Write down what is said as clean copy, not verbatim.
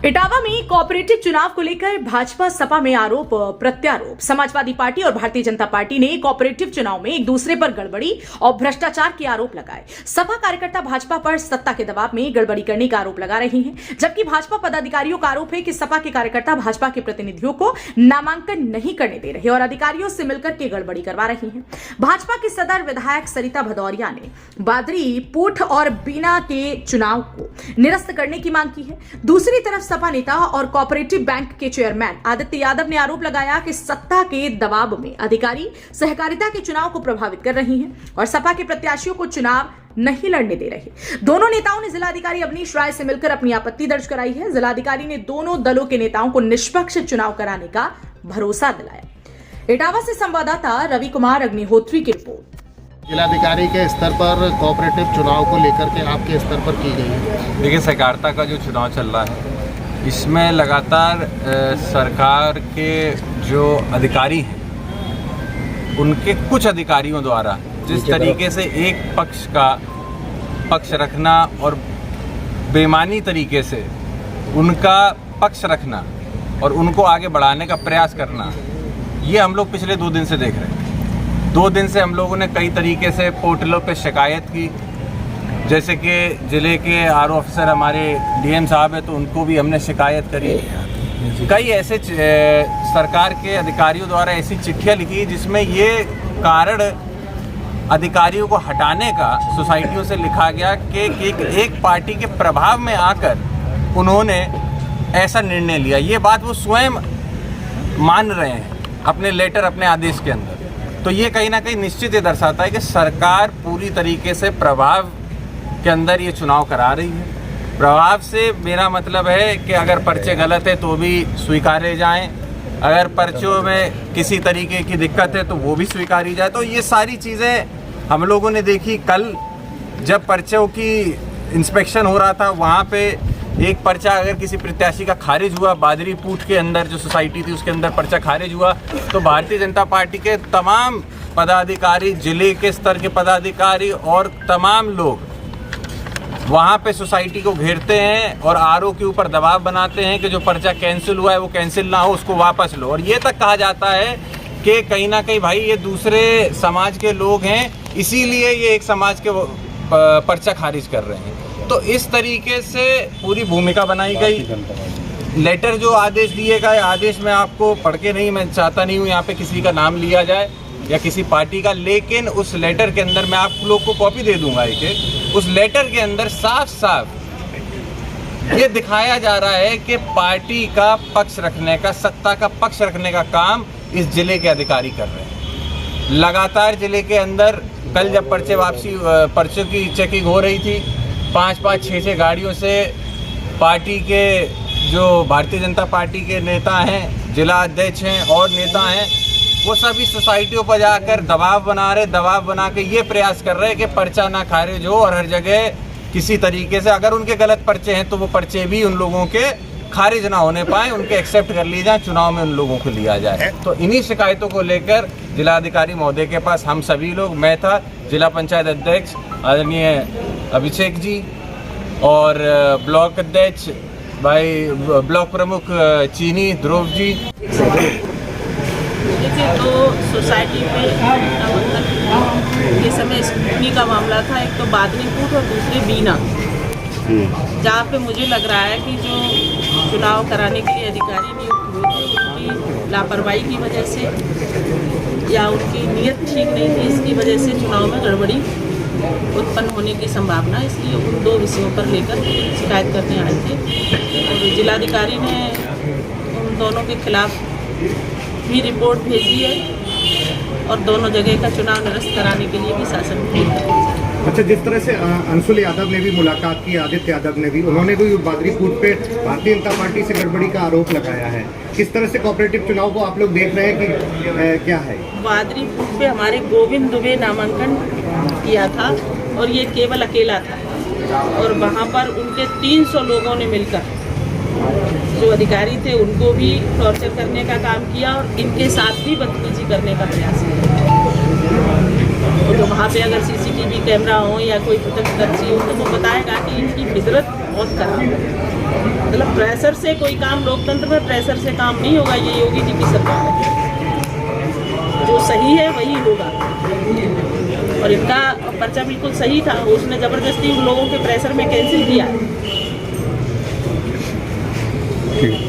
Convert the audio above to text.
इटावा में कोऑपरेटिव चुनाव को लेकर भाजपा सपा में आरोप प्रत्यारोप। समाजवादी पार्टी और भारतीय जनता पार्टी ने कोऑपरेटिव चुनाव में एक दूसरे पर गड़बड़ी और भ्रष्टाचार के आरोप लगाए। सपा कार्यकर्ता भाजपा पर सत्ता के दबाव में गड़बड़ी करने का आरोप लगा रहे हैं, जबकि भाजपा पदाधिकारियों का आरोप है कि सपा के कार्यकर्ता भाजपा के प्रतिनिधियों को नामांकन नहीं करने दे रहे और अधिकारियों से मिलकर के गड़बड़ी करवा रहे हैं। भाजपा की सदर विधायक सरिता भदौरिया ने बादरी, पूठ और बीना के चुनाव को निरस्त करने की मांग की है। दूसरी तरफ सपा नेता और कोऑपरेटिव बैंक के चेयरमैन आदित्य यादव ने आरोप लगाया कि सत्ता के दबाव में अधिकारी सहकारिता के चुनाव को प्रभावित कर रही हैं और सपा के प्रत्याशियों को चुनाव नहीं लड़ने दे रहे। दोनों नेताओं ने जिलाधिकारी अवनीश राय से मिलकर अपनी आपत्ति दर्ज कराई है। जिलाधिकारी ने दोनों दलों के नेताओं को निष्पक्ष चुनाव कराने का भरोसा दिलाया। इटावा से संवाददाता रवि कुमार अग्निहोत्री की रिपोर्ट। जिलाधिकारी के स्तर पर कोऑपरेटिव चुनाव को लेकर के आपके स्तर पर की गई है। देखिए, सहकारिता का जो चुनाव चल रहा है इसमें लगातार सरकार के जो अधिकारी हैं उनके कुछ अधिकारियों द्वारा जिस तरीके से एक पक्ष का पक्ष रखना और बेईमानी तरीके से उनका पक्ष रखना और उनको आगे बढ़ाने का प्रयास करना, ये हम लोग पिछले 2 दिन से देख रहे हैं। 2 दिन से हम लोगों ने कई तरीके से पोर्टलों पे शिकायत की, जैसे कि ज़िले के आरओ अफसर हमारे डीएम साहब हैं तो उनको भी हमने शिकायत करी। कई ऐसे सरकार के अधिकारियों द्वारा ऐसी चिट्ठियाँ लिखी जिसमें ये कारण अधिकारियों को हटाने का सोसाइटियों से लिखा गया कि एक पार्टी के प्रभाव में आकर उन्होंने ऐसा निर्णय लिया। ये बात वो स्वयं मान रहे हैं अपने लेटर, अपने आदेश के अंदर। तो ये कहीं ना कहीं निश्चित ये दर्शाता है कि सरकार पूरी तरीके से प्रभाव के अंदर ये चुनाव करा रही है। प्रभाव से मेरा मतलब है कि अगर पर्चे गलत है तो भी स्वीकारे जाएं, अगर पर्चों में किसी तरीके की दिक्कत है तो वो भी स्वीकारी जाए। तो ये सारी चीज़ें हम लोगों ने देखी। कल जब पर्चों की इंस्पेक्शन हो रहा था, वहाँ पे एक पर्चा अगर किसी प्रत्याशी का खारिज हुआ, बादरी पूठ के अंदर जो सोसाइटी थी उसके अंदर पर्चा खारिज हुआ, तो भारतीय जनता पार्टी के तमाम पदाधिकारी, जिले के स्तर के पदाधिकारी और तमाम लोग वहाँ पे सोसाइटी को घेरते हैं और आरओ के ऊपर दबाव बनाते हैं कि जो पर्चा कैंसिल हुआ है वो कैंसिल ना हो, उसको वापस लो। और ये तक कहा जाता है कि कहीं ना कहीं भाई ये दूसरे समाज के लोग हैं, इसीलिए ये एक समाज के पर्चा खारिज कर रहे हैं। तो इस तरीके से पूरी भूमिका बनाई गई। लेटर जो आदेश दिए गए, आदेश में आपको पढ़ के नहीं, मैं चाहता नहीं हूँ यहाँ पे किसी का नाम लिया जाए या किसी पार्टी का, लेकिन उस लेटर के अंदर मैं आप लोग को कॉपी दे दूंगा एक। उस लेटर के अंदर साफ साफ ये दिखाया जा रहा है कि पार्टी का पक्ष रखने का, सत्ता का पक्ष रखने का काम इस जिले के अधिकारी कर रहे हैं। लगातार जिले के अंदर कल जब पर्चों की चेकिंग हो रही थी, 5-5, 6-6 गाड़ियों से पार्टी के जो भारतीय जनता पार्टी के नेता हैं, जिला अध्यक्ष हैं और नेता हैं, वो सभी सोसाइटियों पर जाकर दबाव बना के ये प्रयास कर रहे हैं कि पर्चा ना खारिज हो और हर जगह किसी तरीके से अगर उनके गलत पर्चे हैं तो वो पर्चे भी उन लोगों के खारिज ना होने पाए, उनके एक्सेप्ट कर लिए जाए, चुनाव में उन लोगों को लिया जाए। तो इन्हीं शिकायतों को लेकर जिलाधिकारी महोदय के पास हम सभी लोग, मैं था, जिला पंचायत अध्यक्ष आदरणीय अभिषेक जी और ब्लॉक अध्यक्ष भाई, ब्लॉक प्रमुख चीनी ध्रुव जी। देखिए, तो सोसाइटी पे ये समय स्कूटनी का मामला था। एक तो बादरी पूठ और दूसरे बीना, जहाँ पे मुझे लग रहा है कि जो चुनाव कराने के लिए अधिकारी नियुक्त हुए थे उनकी लापरवाही की वजह से या उनकी नीयत ठीक नहीं थी, इसकी वजह से चुनाव में गड़बड़ी उत्पन्न होने की संभावना। इसलिए उन 2 विषयों पर लेकर शिकायत करने आए थे और जिलाधिकारी ने उन दोनों के खिलाफ भी रिपोर्ट भेजी है और दोनों जगह का चुनाव निरस्त कराने के लिए भी शासन को। अच्छा, जिस तरह से अंशुल यादव ने भी मुलाकात की, आदित्य यादव ने भी, उन्होंने भी बादरी पूठ पे भारतीय जनता पार्टी से गड़बड़ी का आरोप लगाया है। किस तरह से कोऑपरेटिव चुनाव को आप लोग देख रहे हैं कि क्या है? बादरी पूठ पे हमारे गोविंद दुबे नामांकन किया था और ये केवल अकेला था और वहाँ पर उनके 300 लोगों ने मिलकर जो अधिकारी थे उनको भी टॉर्चर करने का काम किया और इनके साथ भी बदतमीजी करने का प्रयास किया। तो वहाँ पे अगर सीसी सीसीटीवी कैमरा हो या कोई प्रत्यक्षदर्शी हो तो वो बताएगा कि इनकी फितरत बहुत खराब है। मतलब प्रेशर से कोई काम, लोकतंत्र में प्रेशर से काम नहीं होगा। ये योगी जी की सरकार है, जो सही है वही होगा। और इनका पर्चा बिल्कुल सही था, उसने ज़बरदस्ती उन लोगों के प्रेशर में कैंसिल किया है। ठीक।